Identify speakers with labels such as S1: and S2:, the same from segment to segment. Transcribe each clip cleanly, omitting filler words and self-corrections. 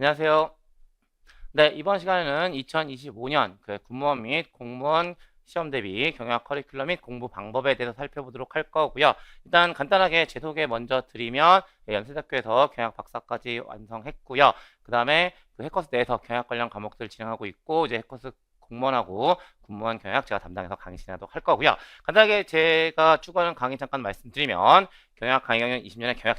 S1: 안녕하세요. 네, 이번 시간에는 2025년 군무원 및 공무원 시험 대비 경영 커리큘럼 및 공부 방법에 대해서 살펴보도록 할 거고요. 일단 간단하게 제 소개 먼저 드리면 연세대학교에서 경영 박사까지 완성했고요. 그 다음에 해커스 내에서 경영 관련 과목들 진행하고 있고 이제 해커스 공무원하고 군무원 경영 제가 담당해서 강의 진행하도록 할 거고요. 간단하게 제가 추구하는 강의 잠깐 말씀드리면 경영 강의 경영 20년의 경영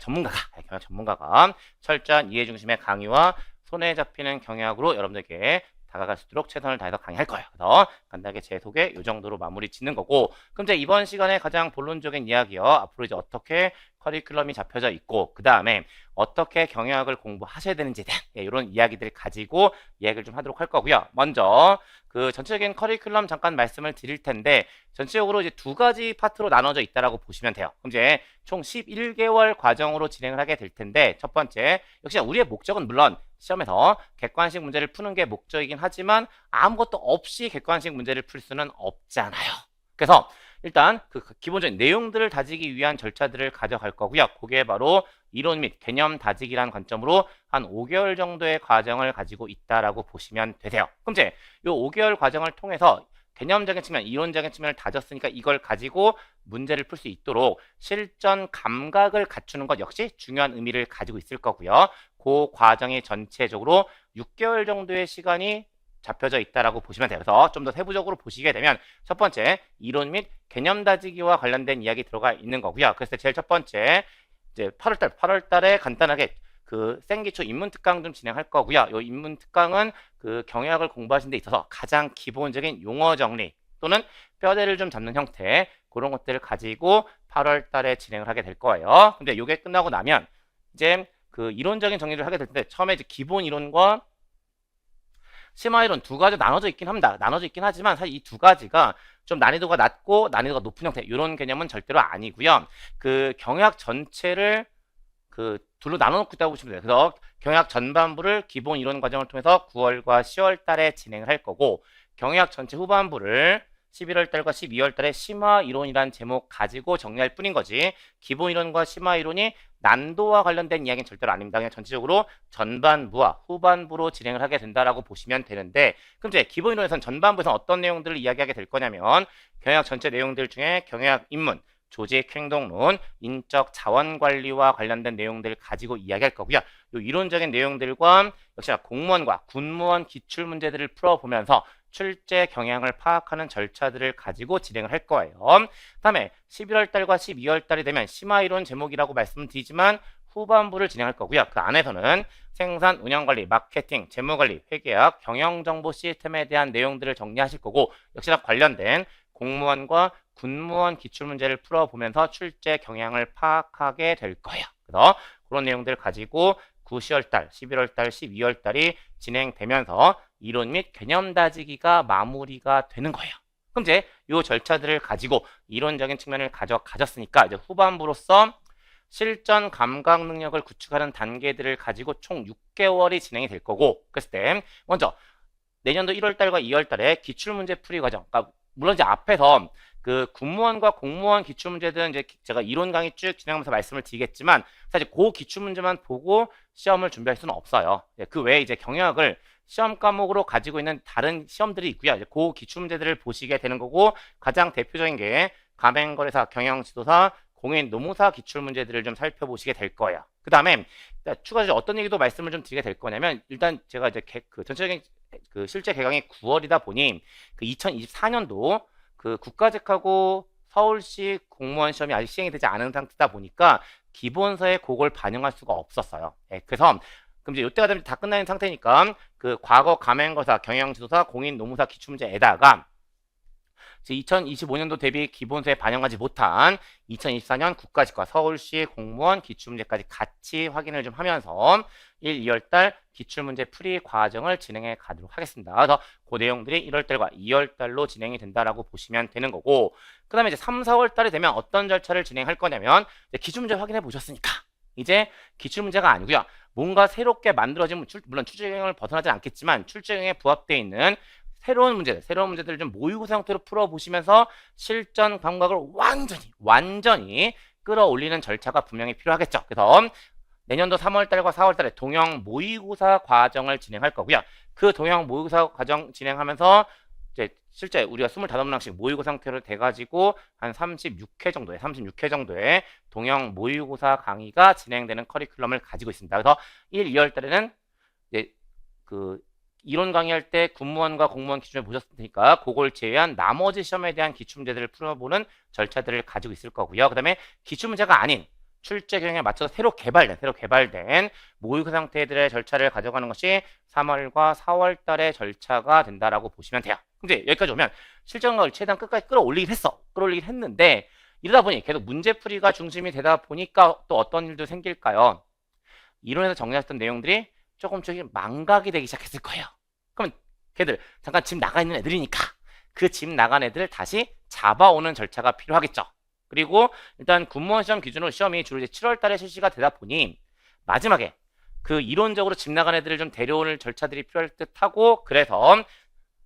S1: 전문가가 철저한 이해 중심의 강의와 손에 잡히는 경영학으로 여러분들께 다가갈 수 있도록 최선을 다해서 강의할 거예요. 그래서 간단하게 제 소개 이 정도로 마무리 짓는 거고, 그럼 이제 이번 시간에 가장 본론적인 이야기요. 앞으로 이제 어떻게 커리큘럼이 잡혀져 있고, 그 다음에 어떻게 경영학을 공부하셔야 되는지에 대한 이런 이야기들을 가지고 이야기를 좀 하도록 할 거고요. 먼저 전체적인 커리큘럼 잠깐 말씀을 드릴 텐데, 전체적으로 이제 두 가지 파트로 나눠져 있다라고 보시면 돼요. 그럼 이제 총 11개월 과정으로 진행을 하게 될 텐데, 첫 번째, 역시 우리의 목적은 물론 시험에서 객관식 문제를 푸는 게 목적이긴 하지만 아무것도 없이 객관식 문제를 풀 수는 없잖아요. 그래서 일단 기본적인 내용들을 다지기 위한 절차들을 가져갈 거고요. 그게 바로 이론 및 개념 다지기라는 관점으로 한 5개월 정도의 과정을 가지고 있다라고 보시면 되세요. 그럼 이제 이 5개월 과정을 통해서 개념적인 측면, 이론적인 측면을 다졌으니까 이걸 가지고 문제를 풀 수 있도록 실전 감각을 갖추는 것 역시 중요한 의미를 가지고 있을 거고요. 그 과정이 전체적으로 6개월 정도의 시간이 잡혀져 있다라고 보시면 돼요. 그래서 좀 더 세부적으로 보시게 되면 첫 번째, 이론 및 개념 다지기와 관련된 이야기 들어가 있는 거고요. 그래서 제일 첫 번째, 이제 8월 달에 간단하게 생기초 인문특강 좀 진행할 거고요. 이 인문특강은 경영학을 공부하시는 데 있어서 가장 기본적인 용어 정리 또는 뼈대를 좀 잡는 형태 그런 것들을 가지고 8월 달에 진행을 하게 될 거예요. 근데 이게 끝나고 나면 이제 이론적인 정리를 하게 될 텐데, 처음에 이제 기본 이론과 심화 이론 두 가지 나눠져 있긴 합니다. 나눠져 있긴 하지만 사실 이 두 가지가 좀 난이도가 낮고 난이도가 높은 형태, 이런 개념은 절대로 아니고요. 경영학 전체를 둘로 나눠놓고 있다고 보시면 돼요. 그래서 경영학 전반부를 기본 이론 과정을 통해서 9월과 10월 달에 진행을 할 거고, 경영학 전체 후반부를 11월 달과 12월 달에 심화 이론이라는 제목 가지고 정리할 뿐인 거지, 기본 이론과 심화 이론이 난도와 관련된 이야기는 절대로 아닙니다. 그냥 전체적으로 전반부와 후반부로 진행을 하게 된다라고 보시면 되는데, 그럼 이제 기본 이론에서는 전반부에서 어떤 내용들을 이야기하게 될 거냐면 경영학 전체 내용들 중에 경영학 입문, 조직 행동론, 인적 자원 관리와 관련된 내용들을 가지고 이야기할 거고요. 이 이론적인 내용들과 역시나 공무원과 군무원 기출 문제들을 풀어보면서 출제 경향을 파악하는 절차들을 가지고 진행을 할 거예요. 다음에 11월 달과 12월 달이 되면 심화 이론 제목이라고 말씀드리지만 후반부를 진행할 거고요. 그 안에서는 생산, 운영관리, 마케팅, 재무관리, 회계학, 경영정보 시스템에 대한 내용들을 정리하실 거고, 역시나 관련된 공무원과 군무원 기출문제를 풀어보면서 출제 경향을 파악하게 될 거예요. 그래서 그런 내용들을 가지고 9, 10월달, 11월달, 12월달이 진행되면서 이론 및 개념 다지기가 마무리가 되는 거예요. 그럼 이제 이 절차들을 가지고 이론적인 측면을 가졌으니까 이제 후반부로서 실전 감각 능력을 구축하는 단계들을 가지고 총 6개월이 진행이 될 거고, 그랬을 때 먼저 내년도 1월달과 2월달에 기출문제 풀이 과정, 그러니까 물론 이제 앞에서 군무원과 공무원 기출문제들은 이제 제가 이론 강의 쭉 진행하면서 말씀을 드리겠지만, 사실 그 기출문제만 보고 시험을 준비할 수는 없어요. 그 외에 이제 경영학을 시험 과목으로 가지고 있는 다른 시험들이 있고요. 이제 그 기출문제들을 보시게 되는 거고, 가장 대표적인 게 가맹거래사, 경영지도사, 공인 노무사 기출문제들을 좀 살펴보시게 될 거예요. 그 다음에 추가적으로 어떤 얘기도 말씀을 좀 드리게 될 거냐면, 일단 제가 이제 전체적인 실제 개강이 9월이다 보니 2024년도 국가직하고 서울시 공무원 시험이 아직 시행이 되지 않은 상태다 보니까 기본서에 그걸 반영할 수가 없었어요. 그래서 그럼 이제 이때가 되면 다 끝나는 상태니까 과거 가맹거사, 경영지도사, 공인 노무사 기출문제에다가 2025년도 대비 기본서에 반영하지 못한 2024년 국가직과 서울시 공무원 기출문제까지 같이 확인을 좀 하면서 1, 2월달 기출문제 풀이 과정을 진행해 가도록 하겠습니다. 그래서 그 내용들이 1월달과 2월달로 진행이 된다라고 보시면 되는 거고, 그 다음에 이제 3, 4월달이 되면 어떤 절차를 진행할 거냐면, 기출문제 확인해 보셨으니까 이제 기출문제가 아니고요, 뭔가 새롭게 만들어진, 물론 출제경을 벗어나지 않겠지만 출제경에 부합되어 있는 새로운 문제들을 좀 모의고사 형태로 풀어보시면서 실전 감각을 완전히 끌어올리는 절차가 분명히 필요하겠죠. 그래서 내년도 3월달과 4월달에 동형 모의고사 과정을 진행할 거고요. 그 동형 모의고사 과정 진행하면서 이제 실제 우리가 25문항씩 모의고사 상태로 돼가지고 한 36회 정도의 동형 모의고사 강의가 진행되는 커리큘럼을 가지고 있습니다. 그래서 1, 2월 달에는 이제 그 이론 강의할 때 군무원과 공무원 기출을 보셨을 테니까 그걸 제외한 나머지 시험에 대한 기출문제들을 풀어보는 절차들을 가지고 있을 거고요. 그 다음에 기출문제가 아닌 출제 경향에 맞춰서 새로 개발된 모의고사 상태들의 절차를 가져가는 것이 3월과 4월 달의 절차가 된다라고 보시면 돼요. 근데 여기까지 오면 실전을 최대한 끝까지 끌어올리긴 했는데 이러다 보니 계속 문제풀이가 중심이 되다 보니까 또 어떤 일도 생길까요? 이론에서 정리했던 내용들이 조금씩 망각이 되기 시작했을 거예요. 그러면 걔들 잠깐 집 나가 있는 애들이니까 그 집 나간 애들을 다시 잡아오는 절차가 필요하겠죠. 그리고 일단 군무원 시험 기준으로 시험이 주로 이제 7월 달에 실시가 되다 보니 마지막에 그 이론적으로 집 나간 애들을 좀 데려오는 절차들이 필요할 듯하고, 그래서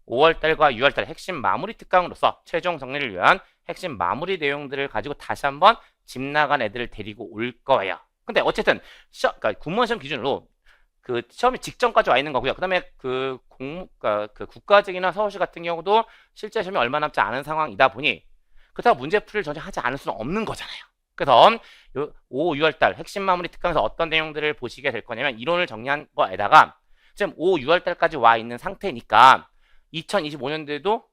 S1: 5월 달과 6월 달 핵심 마무리 특강으로서 최종 정리를 위한 핵심 마무리 내용들을 가지고 다시 한번 집 나간 애들을 데리고 올 거예요. 근데 어쨌든 그러니까 군무원 시험 기준으로 그 시험이 직전까지 와 있는 거고요. 그다음에 그 국가직이나 서울시 같은 경우도 실제 시험이 얼마 남지 않은 상황이다 보니 그렇다고 문제풀이를 전혀 하지 않을 수는 없는 거잖아요. 그래서 5, 6월 달 핵심 마무리 특강에서 어떤 내용들을 보시게 될 거냐면 이론을 정리한 거에다가 지금 5, 6월 달까지 와 있는 상태니까 2025년도에도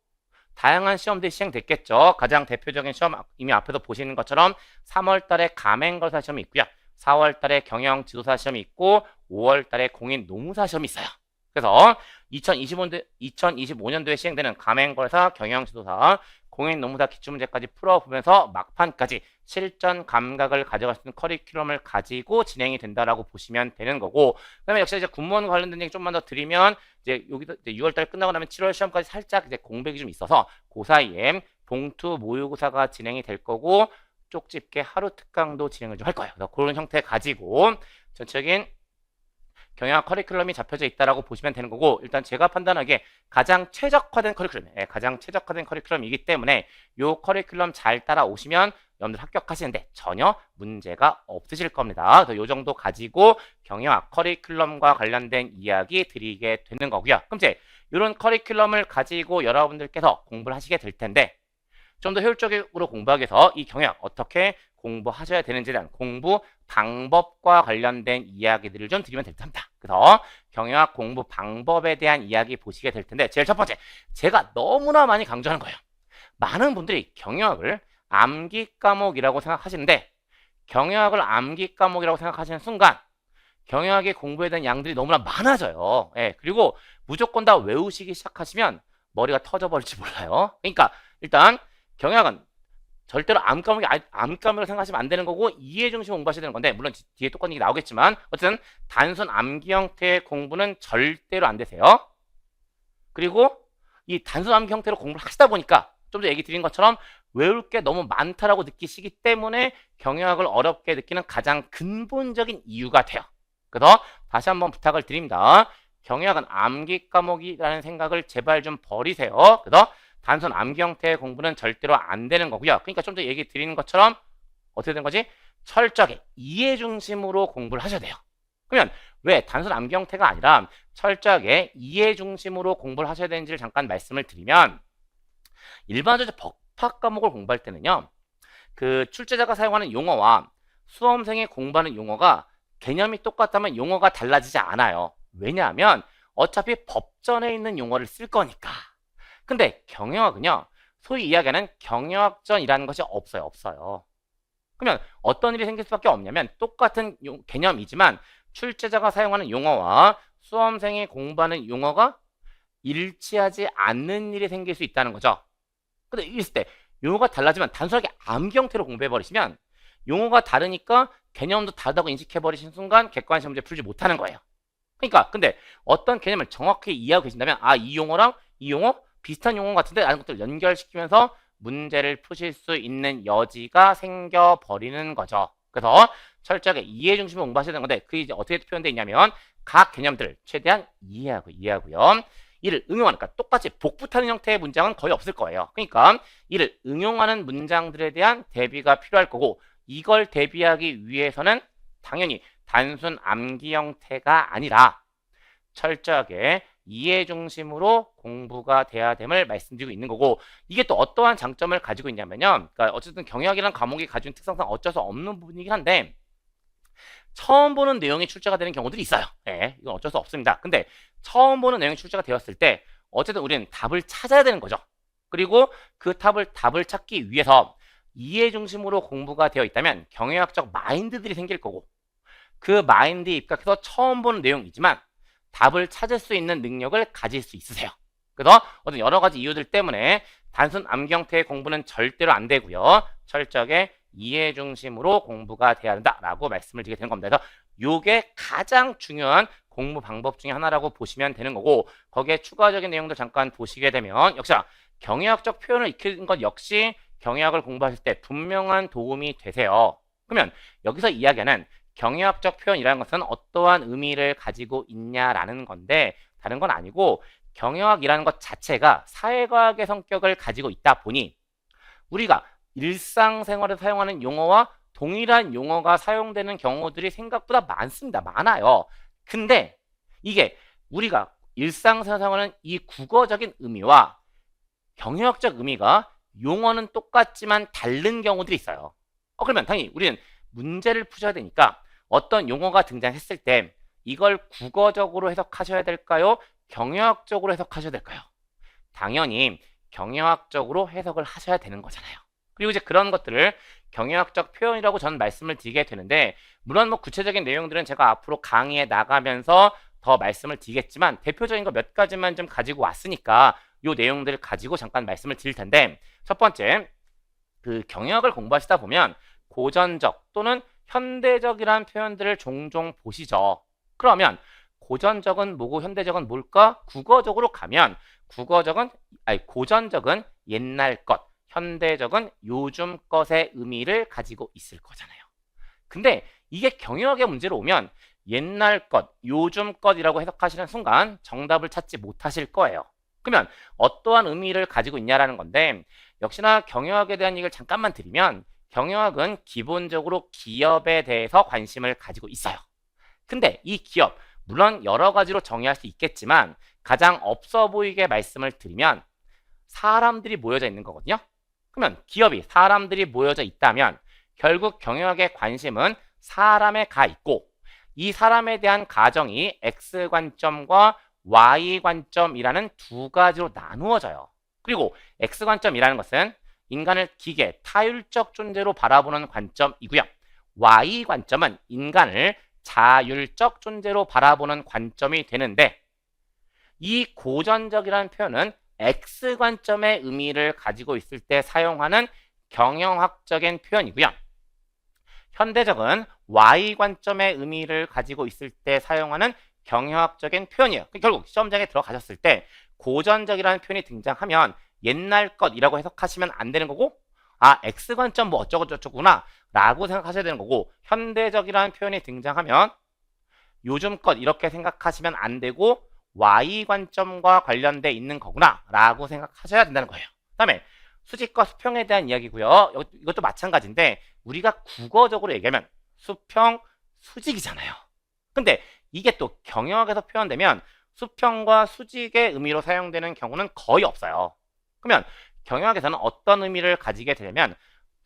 S1: 다양한 시험들이 시행됐겠죠. 가장 대표적인 시험 이미 앞에서 보시는 것처럼 3월 달에 가맹거사 시험이 있고요. 4월 달에 경영 지도사 시험이 있고 5월 달에 공인 노무사 시험이 있어요. 그래서 2025년도에 시행되는 가맹거사, 경영 지도사, 공인 노무사 기출문제까지 풀어보면서 막판까지 실전 감각을 가져갈 수 있는 커리큘럼을 가지고 진행이 된다라고 보시면 되는 거고, 그다음에 역시 이제 군무원 관련된 얘기 좀만 더 드리면 이제 여기도 이제 6월 달 끝나고 나면 7월 시험까지 살짝 이제 공백이 좀 있어서 그 사이에 봉투 모의고사가 진행이 될 거고 쪽집게 하루 특강도 진행을 좀 할 거예요. 그래서 그런 형태 가지고 전체적인 경영학 커리큘럼이 잡혀져 있다라고 보시면 되는 거고, 일단 제가 판단하기에 가장 최적화된 커리큘럼이기 때문에 이 커리큘럼 잘 따라오시면 여러분들 합격하시는데 전혀 문제가 없으실 겁니다. 그래서 이 정도 가지고 경영학 커리큘럼과 관련된 이야기 드리게 되는 거고요. 그럼 이제 이런 커리큘럼을 가지고 여러분들께서 공부를 하시게 될 텐데 좀 더 효율적으로 공부하기 위해서 이 경영학 어떻게 공부하셔야 되는지에 대한 공부 방법과 관련된 이야기들을 좀 드리면 될 듯 합니다. 그래서 경영학 공부 방법에 대한 이야기 보시게 될 텐데 제일 첫 번째, 제가 너무나 많이 강조하는 거예요. 많은 분들이 경영학을 암기 과목이라고 생각하시는데 경영학을 암기 과목이라고 생각하시는 순간 경영학의 공부에 대한 양들이 너무나 많아져요. 예, 그리고 무조건 다 외우시기 시작하시면 머리가 터져버릴지 몰라요. 그러니까 일단 경영학은 절대로 암과목이라고 생각하시면 안 되는 거고 이해 중심 공부하셔야 되는 건데, 물론 뒤에 똑같은 얘기 나오겠지만 어쨌든 단순 암기 형태의 공부는 절대로 안 되세요. 그리고 이 단순 암기 형태로 공부를 하시다 보니까 좀 더 얘기 드린 것처럼 외울 게 너무 많다라고 느끼시기 때문에 경영학을 어렵게 느끼는 가장 근본적인 이유가 돼요. 그래서 다시 한번 부탁을 드립니다. 경영학은 암기 과목이라는 생각을 제발 좀 버리세요. 그래서 단순 암기 형태의 공부는 절대로 안 되는 거고요. 그러니까 좀 더 얘기 드리는 것처럼 어떻게 된 거지? 철저하게 이해 중심으로 공부를 하셔야 돼요. 그러면 왜 단순 암기 형태가 아니라 철저하게 이해 중심으로 공부를 하셔야 되는지를 잠깐 말씀을 드리면, 일반적으로 법학 과목을 공부할 때는요, 그 출제자가 사용하는 용어와 수험생이 공부하는 용어가 개념이 똑같다면 용어가 달라지지 않아요. 왜냐하면 어차피 법전에 있는 용어를 쓸 거니까. 근데 경영학은요, 소위 이야기하는 경영학전이라는 것이 없어요. 그러면 어떤 일이 생길 수밖에 없냐면 똑같은 개념이지만 출제자가 사용하는 용어와 수험생이 공부하는 용어가 일치하지 않는 일이 생길 수 있다는 거죠. 근데 이랬을 때 용어가 달라지면 단순하게 암기 형태로 공부해버리시면 용어가 다르니까 개념도 다르다고 인식해버리신 순간 객관식 문제 풀지 못하는 거예요. 그러니까 근데 어떤 개념을 정확히 이해하고 계신다면 이 용어랑 이 용어 비슷한 용어 같은데 라는 것들을 연결시키면서 문제를 푸실 수 있는 여지가 생겨버리는 거죠. 그래서 철저하게 이해 중심으로 공부하셔야 되는 건데 그게 이제 어떻게 표현되어 있냐면 각 개념들을 최대한 이해하고요. 이를 응용하는, 그러니까 똑같이 복붙하는 형태의 문장은 거의 없을 거예요. 그러니까 이를 응용하는 문장들에 대한 대비가 필요할 거고, 이걸 대비하기 위해서는 당연히 단순 암기 형태가 아니라 철저하게 이해 중심으로 공부가 돼야 됨을 말씀드리고 있는 거고, 이게 또 어떠한 장점을 가지고 있냐면요, 그러니까 어쨌든 경영학이라는 과목이 가진 특성상 어쩔 수 없는 부분이긴 한데 처음 보는 내용이 출제가 되는 경우들이 있어요. 네, 이건 어쩔 수 없습니다. 근데 처음 보는 내용이 출제가 되었을 때 어쨌든 우리는 답을 찾아야 되는 거죠. 그리고 그 답을 찾기 위해서 이해 중심으로 공부가 되어 있다면 경영학적 마인드들이 생길 거고, 그 마인드에 입각해서 처음 보는 내용이지만 답을 찾을 수 있는 능력을 가질 수 있으세요. 그래서 어떤 여러 가지 이유들 때문에 단순 암기 형태의 공부는 절대로 안 되고요, 철저하게 이해 중심으로 공부가 돼야 된다라고 말씀을 드리게 되는 겁니다. 그래서 이게 가장 중요한 공부 방법 중에 하나라고 보시면 되는 거고, 거기에 추가적인 내용도 잠깐 보시게 되면 역시나 경영학적 표현을 익히는 것 역시 경영학을 공부하실 때 분명한 도움이 되세요. 그러면 여기서 이야기하는 경영학적 표현이라는 것은 어떠한 의미를 가지고 있냐라는 건데 다른 건 아니고, 경영학이라는 것 자체가 사회과학의 성격을 가지고 있다 보니 우리가 일상생활에 사용하는 용어와 동일한 용어가 사용되는 경우들이 생각보다 많습니다. 많아요. 근데 이게 우리가 일상생활에 사용하는 이 국어적인 의미와 경영학적 의미가 용어는 똑같지만 다른 경우들이 있어요. 그러면 당연히 우리는 문제를 푸셔야 되니까 어떤 용어가 등장했을 때 이걸 국어적으로 해석하셔야 될까요? 경영학적으로 해석하셔야 될까요? 당연히 경영학적으로 해석을 하셔야 되는 거잖아요. 그리고 이제 그런 것들을 경영학적 표현이라고 저는 말씀을 드리게 되는데, 물론 뭐 구체적인 내용들은 제가 앞으로 강의에 나가면서 더 말씀을 드리겠지만 대표적인 거 몇 가지만 좀 가지고 왔으니까 이 내용들을 가지고 잠깐 말씀을 드릴 텐데, 첫 번째, 그 경영학을 공부하시다 보면 고전적 또는 현대적이라는 표현들을 종종 보시죠. 그러면 고전적은 뭐고 현대적은 뭘까? 국어적으로 가면 고전적은 옛날 것, 현대적은 요즘 것의 의미를 가지고 있을 거잖아요. 근데 이게 경영학의 문제로 오면 옛날 것, 요즘 것이라고 해석하시는 순간 정답을 찾지 못하실 거예요. 그러면 어떠한 의미를 가지고 있냐라는 건데, 역시나 경영학에 대한 얘기를 잠깐만 드리면 경영학은 기본적으로 기업에 대해서 관심을 가지고 있어요. 근데 이 기업, 물론 여러 가지로 정의할 수 있겠지만 가장 없어 보이게 말씀을 드리면 사람들이 모여져 있는 거거든요. 그러면 기업이 사람들이 모여져 있다면 결국 경영학의 관심은 사람에 가 있고, 이 사람에 대한 가정이 X 관점과 Y 관점이라는 두 가지로 나누어져요. 그리고 X 관점이라는 것은 인간을 기계, 타율적 존재로 바라보는 관점이고요. Y 관점은 인간을 자율적 존재로 바라보는 관점이 되는데, 이 고전적이라는 표현은 X 관점의 의미를 가지고 있을 때 사용하는 경영학적인 표현이고요. 현대적은 Y 관점의 의미를 가지고 있을 때 사용하는 경영학적인 표현이에요. 결국 시험장에 들어가셨을 때 고전적이라는 표현이 등장하면 옛날 것이라고 해석하시면 안 되는 거고, X 관점 뭐 어쩌고저쩌구나 라고 생각하셔야 되는 거고, 현대적이라는 표현이 등장하면 요즘 것 이렇게 생각하시면 안 되고 Y 관점과 관련돼 있는 거구나 라고 생각하셔야 된다는 거예요. 그 다음에 수직과 수평에 대한 이야기고요. 이것도 마찬가지인데 우리가 국어적으로 얘기하면 수평, 수직이잖아요. 근데 이게 또 경영학에서 표현되면 수평과 수직의 의미로 사용되는 경우는 거의 없어요. 그러면 경영학에서는 어떤 의미를 가지게 되냐면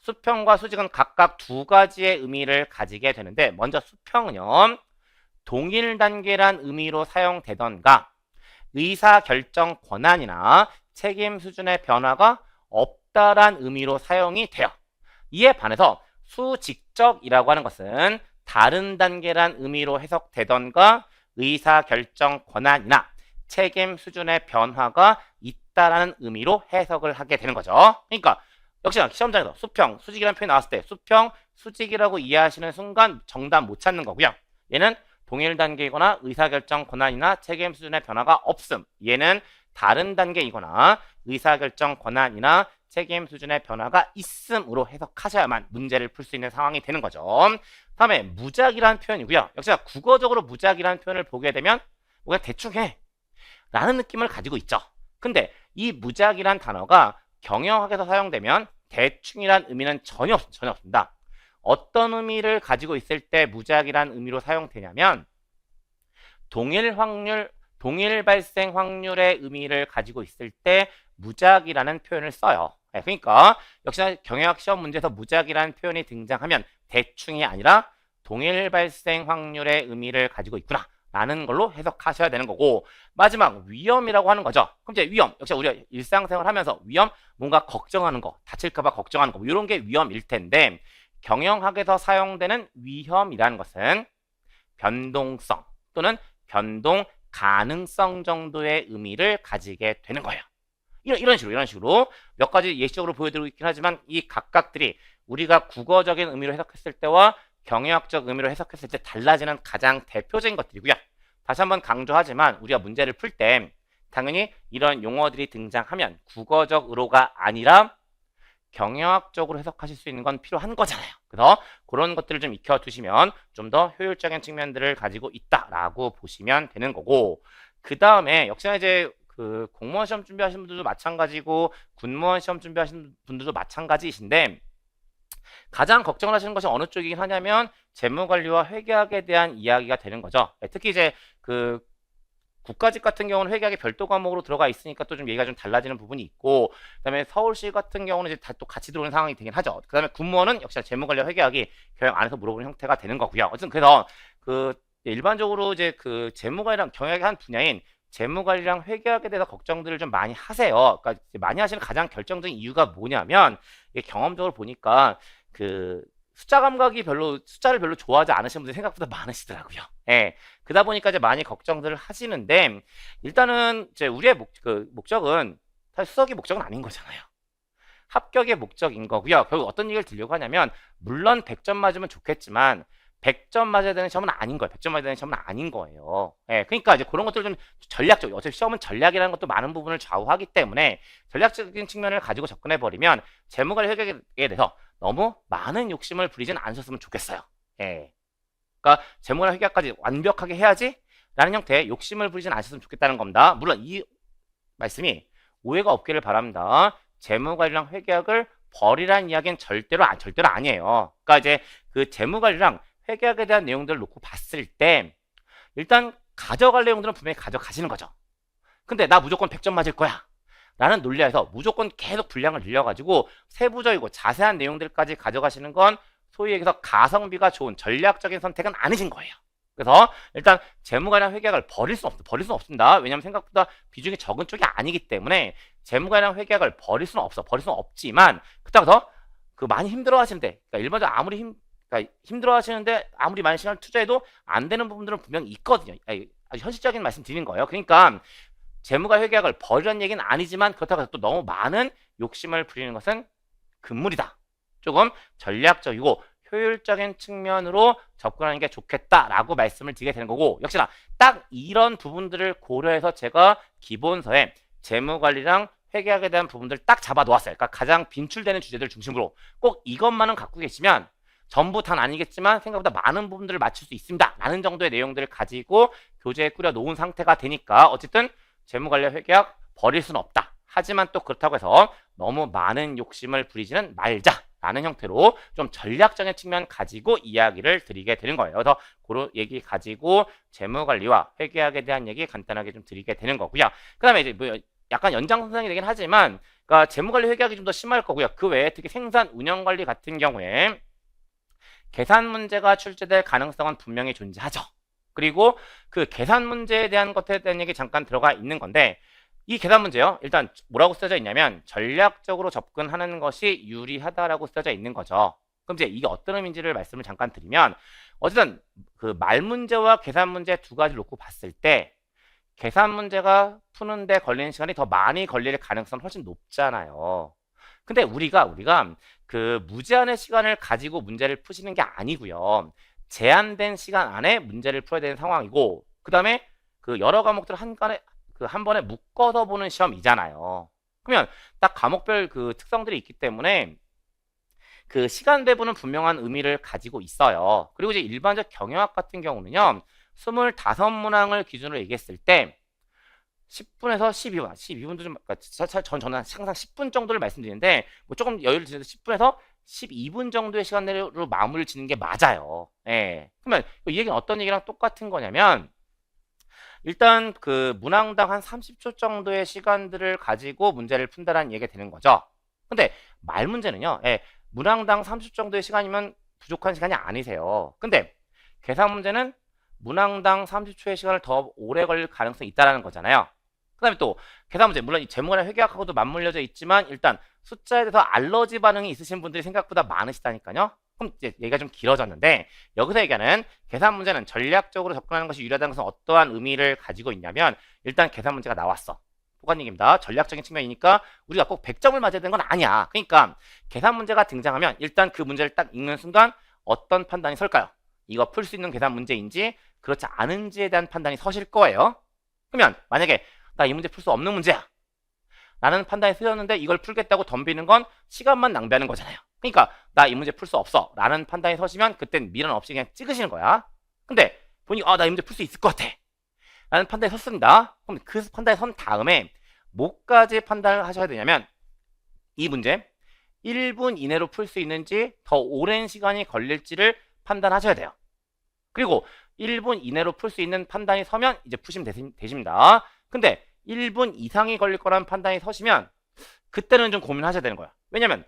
S1: 수평과 수직은 각각 두 가지의 의미를 가지게 되는데, 먼저 수평은요, 동일 단계란 의미로 사용되던가 의사결정 권한이나 책임 수준의 변화가 없다란 의미로 사용이 돼요. 이에 반해서 수직적이라고 하는 것은 다른 단계란 의미로 해석되던가 의사결정 권한이나 책임 수준의 변화가 있다라는 의미로 해석을 하게 되는 거죠. 그러니까 역시나 시험장에서 수평, 수직이라는 표현이 나왔을 때 수평, 수직이라고 이해하시는 순간 정답 못 찾는 거고요. 얘는 동일 단계이거나 의사결정 권한이나 책임 수준의 변화가 없음. 얘는 다른 단계이거나 의사결정 권한이나 책임 수준의 변화가 있음으로 해석하셔야만 문제를 풀 수 있는 상황이 되는 거죠. 다음에 무작이라는 표현이고요. 역시나 국어적으로 무작이라는 표현을 보게 되면 그냥 대충 해 라는 느낌을 가지고 있죠. 근데 이 무작이란 단어가 경영학에서 사용되면 대충이란 의미는 전혀 없습니다. 어떤 의미를 가지고 있을 때 무작위란 의미로 사용되냐면 동일 발생 확률의 의미를 가지고 있을 때 무작위라는 표현을 써요. 그러니까 역시나 경영학 시험 문제에서 무작위라는 표현이 등장하면 대충이 아니라 동일 발생 확률의 의미를 가지고 있구나 라는 걸로 해석하셔야 되는 거고, 마지막 위험이라고 하는 거죠. 그럼 이제 위험, 역시 우리가 일상생활 하면서 위험, 뭔가 걱정하는 거, 다칠까봐 걱정하는 거, 뭐 이런 게 위험일 텐데, 경영학에서 사용되는 위험이라는 것은 변동성 또는 변동 가능성 정도의 의미를 가지게 되는 거예요. 이런 식으로 몇 가지 예시적으로 보여드리고 있긴 하지만 이 각각들이 우리가 국어적인 의미로 해석했을 때와 경영학적 의미로 해석했을 때 달라지는 가장 대표적인 것들이고요. 다시 한번 강조하지만 우리가 문제를 풀 때 당연히 이런 용어들이 등장하면 국어적 의로가 아니라 경영학적으로 해석하실 수 있는 건 필요한 거잖아요. 그래서 그런 것들을 좀 익혀두시면 좀 더 효율적인 측면들을 가지고 있다라고 보시면 되는 거고, 그 다음에 역시나 이제 그 공무원 시험 준비하시는 분들도 마찬가지고 군무원 시험 준비하시는 분들도 마찬가지이신데, 가장 걱정을 하시는 것이 어느 쪽이긴 하냐면 재무관리와 회계학에 대한 이야기가 되는 거죠. 특히 이제 그 국가직 같은 경우는 회계학이 별도 과목으로 들어가 있으니까 또 좀 얘기가 좀 달라지는 부분이 있고, 그다음에 서울시 같은 경우는 이제 다 또 같이 들어오는 상황이 되긴 하죠. 그다음에 군무원은 역시 재무관리와 회계학이 교양 안에서 물어보는 형태가 되는 거고요. 어쨌든 그래서 그 일반적으로 이제 그 재무관리랑 경영의 한 분야인 재무관리랑 회계학에 대해서 걱정들을 좀 많이 하세요. 그러니까 많이 하시는 가장 결정적인 이유가 뭐냐면, 이게 경험적으로 보니까 그 숫자를 별로 좋아하지 않으시는 분들이 생각보다 많으시더라고요. 예. 그러다 보니까 이제 많이 걱정들을 하시는데, 일단은 이제 우리의 목적은 사실 수석의 목적은 아닌 거잖아요. 합격의 목적인 거고요. 결국 어떤 얘기를 드리려고 하냐면, 물론 100점 맞으면 좋겠지만 100점 맞아야 되는 시험은 아닌 거예요. 100점 맞아야 되는 시험은 아닌 거예요. 예, 그러니까 이제 그런 것들을 좀 전략적, 어차피 시험은 전략이라는 것도 많은 부분을 좌우하기 때문에 전략적인 측면을 가지고 접근해 버리면 재무관리 회계에 대해서 너무 많은 욕심을 부리진 않으셨으면 좋겠어요. 예. 그러니까 재무관리 회계까지 완벽하게 해야지 라는 형태의 욕심을 부리진 않으셨으면 좋겠다는 겁니다. 물론 이 말씀이 오해가 없기를 바랍니다. 재무관리랑 회계학을 버리라는 이야기는 절대로 아니에요. 그러니까 이제 그 재무관리랑 회계학에 대한 내용들을 놓고 봤을 때 일단 가져갈 내용들은 분명히 가져가시는 거죠. 근데 나 무조건 100점 맞을 거야 라는 논리에서 무조건 계속 분량을 늘려가지고 세부적이고 자세한 내용들까지 가져가시는 건 소위 얘기해서 가성비가 좋은 전략적인 선택은 아니신 거예요. 그래서 일단 재무관리랑 회계학을 버릴 수는 없습니다. 왜냐하면 생각보다 비중이 적은 쪽이 아니기 때문에 재무관리랑 회계학을 버릴 수는 없지만 그렇다고 해서 그 많이 힘들어 하시는데, 그러니까 일반적으로 그러니까 힘들어 하시는데 아무리 많은 시간을 투자해도 안 되는 부분들은 분명히 있거든요. 아주 현실적인 말씀 드리는 거예요. 그러니까 재무관리 회계학을 버리라는 얘기는 아니지만 그렇다고 해서 또 너무 많은 욕심을 부리는 것은 금물이다. 조금 전략적이고 효율적인 측면으로 접근하는 게 좋겠다라고 말씀을 드리게 되는 거고, 역시나 딱 이런 부분들을 고려해서 제가 기본서에 재무관리랑 회계학에 대한 부분들 딱 잡아 놓았어요. 그러니까 가장 빈출되는 주제들 중심으로 꼭 이것만은 갖고 계시면 전부 다는 아니겠지만 생각보다 많은 부분들을 맞출 수 있습니다 라는 정도의 내용들을 가지고 교재에 꾸려 놓은 상태가 되니까 어쨌든 재무관리 회계학 버릴 수는 없다. 하지만 또 그렇다고 해서 너무 많은 욕심을 부리지는 말자 라는 형태로 좀 전략적인 측면 가지고 이야기를 드리게 되는 거예요. 그래서 그런 얘기 가지고 재무관리와 회계학에 대한 얘기 간단하게 좀 드리게 되는 거고요. 그 다음에 이제 뭐 약간 연장선상이 되긴 하지만, 그러니까 재무관리 회계학이 좀 더 심할 거고요. 그 외에 특히 생산 운영관리 같은 경우에 계산 문제가 출제될 가능성은 분명히 존재하죠. 그리고 그 계산 문제에 대한 것에 대한 얘기 잠깐 들어가 있는 건데, 이 계산 문제요, 일단 뭐라고 쓰여져 있냐면 전략적으로 접근하는 것이 유리하다라고 쓰여져 있는 거죠. 그럼 이제 이게 어떤 의미인지를 말씀을 잠깐 드리면, 어쨌든 그 말 문제와 계산 문제 두 가지를 놓고 봤을 때 계산 문제가 푸는데 걸리는 시간이 더 많이 걸릴 가능성은 훨씬 높잖아요. 근데 우리가 그 무제한의 시간을 가지고 문제를 푸시는 게 아니고요. 제한된 시간 안에 문제를 풀어야 되는 상황이고, 그 다음에 그 여러 과목들을 한 번에 묶어서 보는 시험이잖아요. 그러면 딱 과목별 그 특성들이 있기 때문에 그 시간 배분은 분명한 의미를 가지고 있어요. 그리고 이제 일반적 경영학 같은 경우는요, 25문항을 기준으로 얘기했을 때 10분에서 12분도 좀, 저는 항상 10분 정도를 말씀드리는데, 뭐 조금 여유를 드려서 10분에서 12분 정도의 시간 내로 마무리를 짓는 게 맞아요. 예. 그러면 이 얘기는 어떤 얘기랑 똑같은 거냐면 일단 그 문항당 한 30초 정도의 시간들을 가지고 문제를 푼다라는 얘기가 되는 거죠. 근데 말 문제는요. 예, 문항당 30초 정도의 시간이면 부족한 시간이 아니세요. 근데 계산 문제는 문항당 30초의 시간을 더 오래 걸릴 가능성이 있다라는 거잖아요. 그 다음에 또 계산 문제, 물론 이 제목이랑 회계학하고도 맞물려져 있지만 일단 숫자에 대해서 알러지 반응이 있으신 분들이 생각보다 많으시다니까요. 그럼 이제 얘기가 좀 길어졌는데 여기서 얘기하는 계산 문제는 전략적으로 접근하는 것이 유리하다는 것은 어떠한 의미를 가지고 있냐면 일단 계산 문제가 나왔어. 똑같은 얘기입니다. 전략적인 측면이니까 우리가 꼭 100점을 맞아야 되는 건 아니야. 그러니까 계산 문제가 등장하면 일단 그 문제를 딱 읽는 순간 어떤 판단이 설까요? 이거 풀 수 있는 계산 문제인지 그렇지 않은지에 대한 판단이 서실 거예요. 그러면 만약에 나 이 문제 풀 수 없는 문제야 라는 판단이 쓰였는데 이걸 풀겠다고 덤비는 건 시간만 낭비하는 거잖아요. 그러니까 나 이 문제 풀 수 없어 라는 판단이 서시면 그땐 미련 없이 그냥 찍으시는 거야. 근데 본인이 나 이 문제 풀 수 있을 것 같아 라는 판단이 섰습니다. 그럼 그 판단이 선 다음에 뭐까지 판단을 하셔야 되냐면 이 문제 1분 이내로 풀 수 있는지 더 오랜 시간이 걸릴지를 판단하셔야 돼요. 그리고 1분 이내로 풀 수 있는 판단이 서면 이제 푸시면 되십니다. 근데 1분 이상이 걸릴 거라는 판단이 서시면 그때는 좀 고민하셔야 되는 거야. 왜냐면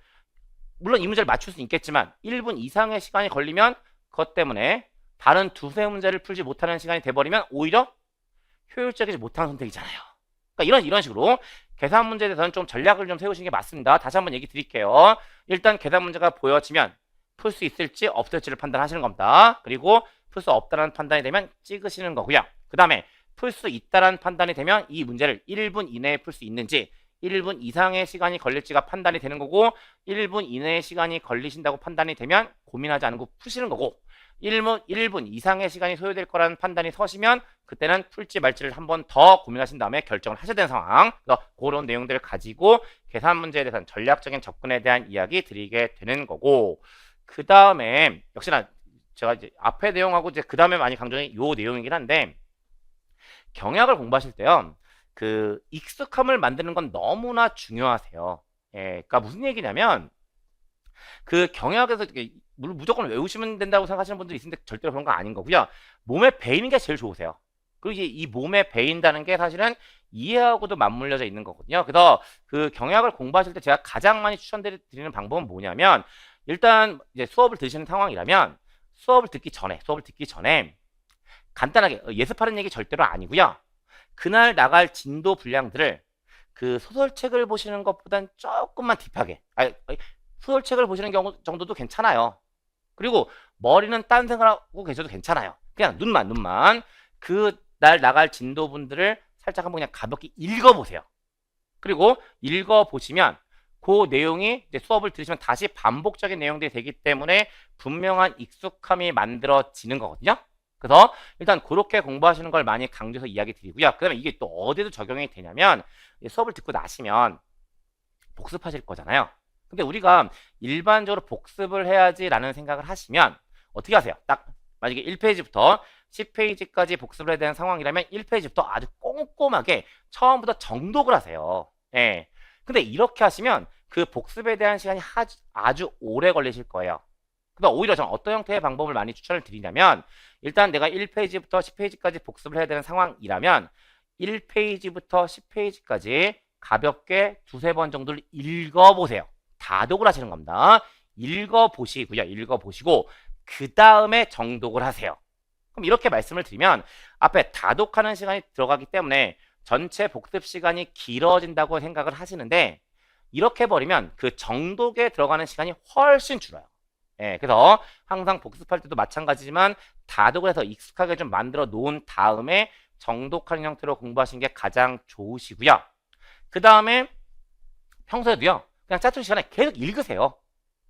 S1: 물론 이 문제를 맞출 수 있겠지만 1분 이상의 시간이 걸리면 그것 때문에 다른 두세 문제를 풀지 못하는 시간이 돼버리면 오히려 효율적이지 못한 선택이잖아요. 그러니까 이런 식으로 계산 문제에 대해서는 좀 전략을 좀 세우시는 게 맞습니다. 다시 한번 얘기 드릴게요. 일단 계산 문제가 보여지면 풀 수 있을지 없을지를 판단하시는 겁니다. 그리고 풀 수 없다는 판단이 되면 찍으시는 거고요. 그 다음에 풀 수 있다는 판단이 되면 이 문제를 1분 이내에 풀 수 있는지 1분 이상의 시간이 걸릴지가 판단이 되는 거고 1분 이내의 시간이 걸리신다고 판단이 되면 고민하지 않고 푸시는 거고 1분 이상의 시간이 소요될 거라는 판단이 서시면 그때는 풀지 말지를 한 번 더 고민하신 다음에 결정을 하셔야 되는 상황. 그래서 그런 내용들을 가지고 계산 문제에 대해서는 전략적인 접근에 대한 이야기 드리게 되는 거고 그 다음에 역시나 제가 이제 앞에 내용하고 이제 그 다음에 많이 강조한 요 내용이긴 한데 경약을 공부하실 때요. 그 익숙함을 만드는 건 너무나 중요하세요. 예, 그러니까 무슨 얘기냐면 그 경약에서 무조건 외우시면 된다고 생각하시는 분들이 있는데 절대로 그런 거 아닌 거고요. 몸에 배이는 게 제일 좋으세요. 그리고 이 몸에 배인다는 게 사실은 이해하고도 맞물려져 있는 거거든요. 그래서 그 경약을 공부하실 때 제가 가장 많이 추천드리는 방법은 뭐냐면 일단 이제 수업을 들으시는 상황이라면 수업을 듣기 전에 간단하게 예습하는 얘기 절대로 아니고요. 그날 나갈 진도 분량들을 그 소설책을 보시는 것보단 조금만 딥하게 소설책을 보시는 경우 정도도 괜찮아요. 그리고 머리는 딴 생각하고 계셔도 괜찮아요. 그냥 눈만 그 날 나갈 진도분들을 살짝 한번 그냥 가볍게 읽어보세요. 그리고 읽어보시면 그 내용이 이제 수업을 들으시면 다시 반복적인 내용들이 되기 때문에 분명한 익숙함이 만들어지는 거거든요. 그래서 일단 그렇게 공부하시는 걸 많이 강조해서 이야기 드리고요. 그 다음에 이게 또 어디도 적용이 되냐면 수업을 듣고 나시면 복습하실 거잖아요. 근데 우리가 일반적으로 복습을 해야지라는 생각을 하시면 어떻게 하세요? 딱 만약에 1페이지부터 10페이지까지 복습을 해야 되는 상황이라면 1페이지부터 아주 꼼꼼하게 처음부터 정독을 하세요. 예. 근데 이렇게 하시면 그 복습에 대한 시간이 아주 오래 걸리실 거예요. 그래서 오히려 저는 어떤 형태의 방법을 많이 추천을 드리냐면 일단 내가 1페이지부터 10페이지까지 복습을 해야 되는 상황이라면 1페이지부터 10페이지까지 가볍게 두세 번 정도를 읽어보세요. 다독을 하시는 겁니다. 읽어보시고 그 다음에 정독을 하세요. 그럼 이렇게 말씀을 드리면 앞에 다독하는 시간이 들어가기 때문에 전체 복습 시간이 길어진다고 생각을 하시는데 이렇게 해버리면 그 정독에 들어가는 시간이 훨씬 줄어요. 예, 그래서 항상 복습할 때도 마찬가지지만 다독을 해서 익숙하게 좀 만들어 놓은 다음에 정독하는 형태로 공부하시는 게 가장 좋으시고요. 그 다음에 평소에도요. 그냥 짜투리 시간에 계속 읽으세요.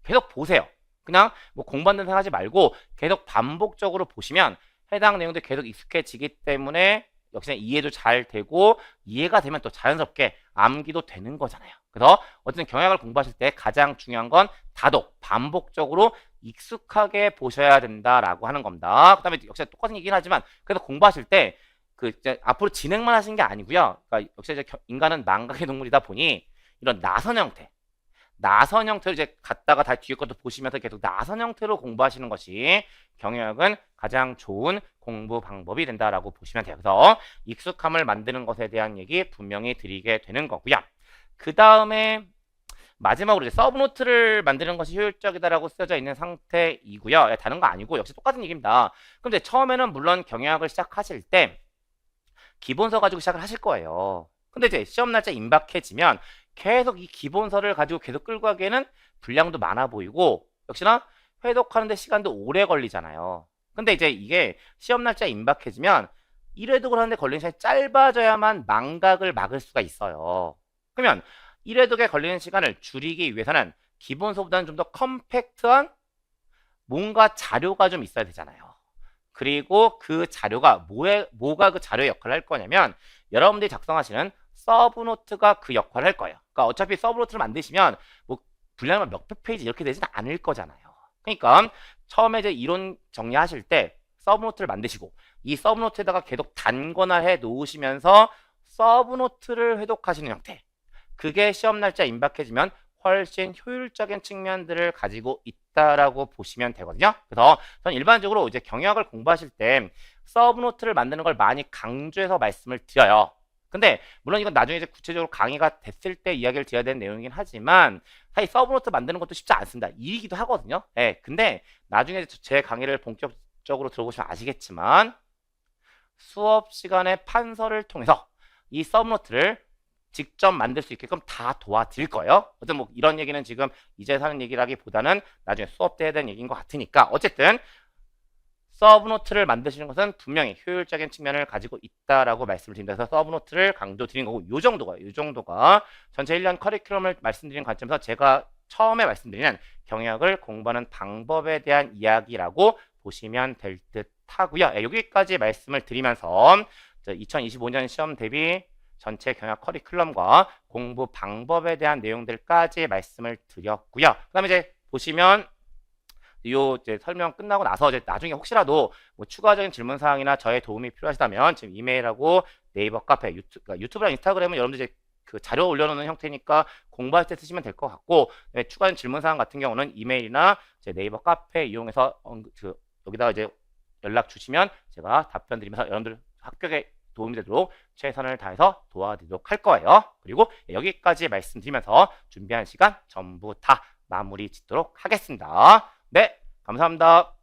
S1: 계속 보세요. 그냥 뭐 공부한다는 생각하지 말고 계속 반복적으로 보시면 해당 내용도 계속 익숙해지기 때문에 역시나 이해도 잘 되고 이해가 되면 또 자연스럽게 암기도 되는 거잖아요. 그래서 어쨌든 경약을 공부하실 때 가장 중요한 건 다독, 반복적으로 익숙하게 보셔야 된다라고 하는 겁니다. 그 다음에 역시 똑같은 얘기긴 하지만 그래서 공부하실 때 그 앞으로 진행만 하시는 게 아니고요. 그러니까 역시 이제 인간은 망각의 동물이다 보니 이런 나선 형태, 나선 형태로 이제 갔다가 다 뒤에 것도 보시면서 계속 나선 형태로 공부하시는 것이 경영학은 가장 좋은 공부 방법이 된다라고 보시면 돼요. 그래서 익숙함을 만드는 것에 대한 얘기 분명히 드리게 되는 거고요. 그 다음에 마지막으로 이제 서브노트를 만드는 것이 효율적이다라고 쓰여져 있는 상태이고요. 다른 거 아니고 역시 똑같은 얘기입니다. 근데 처음에는 물론 경영학을 시작하실 때 기본서 가지고 시작을 하실 거예요. 근데 이제 시험 날짜 임박해지면 계속 이 기본서를 가지고 계속 끌고 가기에는 분량도 많아 보이고 역시나 회독하는데 시간도 오래 걸리잖아요. 근데 이제 이게 시험 날짜 임박해지면 1회독을 하는데 걸리는 시간이 짧아져야만 망각을 막을 수가 있어요. 그러면 1회독에 걸리는 시간을 줄이기 위해서는 기본서보다는 좀 더 컴팩트한 뭔가 자료가 좀 있어야 되잖아요. 그리고 그 자료가 뭐가 그 자료의 역할을 할 거냐면 여러분들이 작성하시는 서브노트가 그 역할을 할 거예요. 그러니까 어차피 서브노트를 만드시면 뭐 분량만 몇백 페이지 이렇게 되지는 않을 거잖아요. 그러니까 처음에 이제 이론 정리하실 때 서브노트를 만드시고 이 서브노트에다가 계속 단권화 해 놓으시면서 서브노트를 회독하시는 형태. 그게 시험 날짜 임박해지면 훨씬 효율적인 측면들을 가지고 있다라고 보시면 되거든요. 그래서 저는 일반적으로 이제 경영학을 공부하실 때 서브노트를 만드는 걸 많이 강조해서 말씀을 드려요. 근데 물론 이건 나중에 이제 구체적으로 강의가 됐을 때 이야기를 드려야 되는 내용이긴 하지만 사실 서브노트 만드는 것도 쉽지 않습니다. 일이기도 하거든요. 네, 근데 나중에 제 강의를 본격적으로 들어보시면 아시겠지만 수업 시간에 판서를 통해서 이 서브노트를 직접 만들 수 있게끔 다 도와드릴 거예요. 어쨌든 뭐 이런 얘기는 지금 이제 사는 얘기라기보다는 나중에 수업 때 해야 되는 얘기인 것 같으니까 어쨌든 서브노트를 만드시는 것은 분명히 효율적인 측면을 가지고 있다라고 말씀을 드립니다. 그래서 서브노트를 강조드린 거고 요 정도가 전체 1년 커리큘럼을 말씀드린 관점에서 제가 처음에 말씀드리는 경영학을 공부하는 방법에 대한 이야기라고 보시면 될 듯 하고요. 여기까지 말씀을 드리면서 2025년 시험 대비 전체 경영학 커리큘럼과 공부 방법에 대한 내용들까지 말씀을 드렸고요. 그 다음에 이제 보시면 요 이제 설명 끝나고 나서 이제 나중에 혹시라도 뭐 추가적인 질문 사항이나 저의 도움이 필요하시다면 지금 이메일하고 네이버 카페, 유튜브랑 인스타그램은 여러분들 이제 그 자료 올려놓는 형태니까 공부할 때 쓰시면 될 것 같고 추가적인 질문 사항 같은 경우는 이메일이나 제 네이버 카페 이용해서 여기다가 이제 연락 주시면 제가 답변 드리면서 여러분들 합격에 도움이 되도록 최선을 다해서 도와드리도록 할 거예요. 그리고 여기까지 말씀드리면서 준비한 시간 전부 다 마무리 짓도록 하겠습니다. 네, 감사합니다.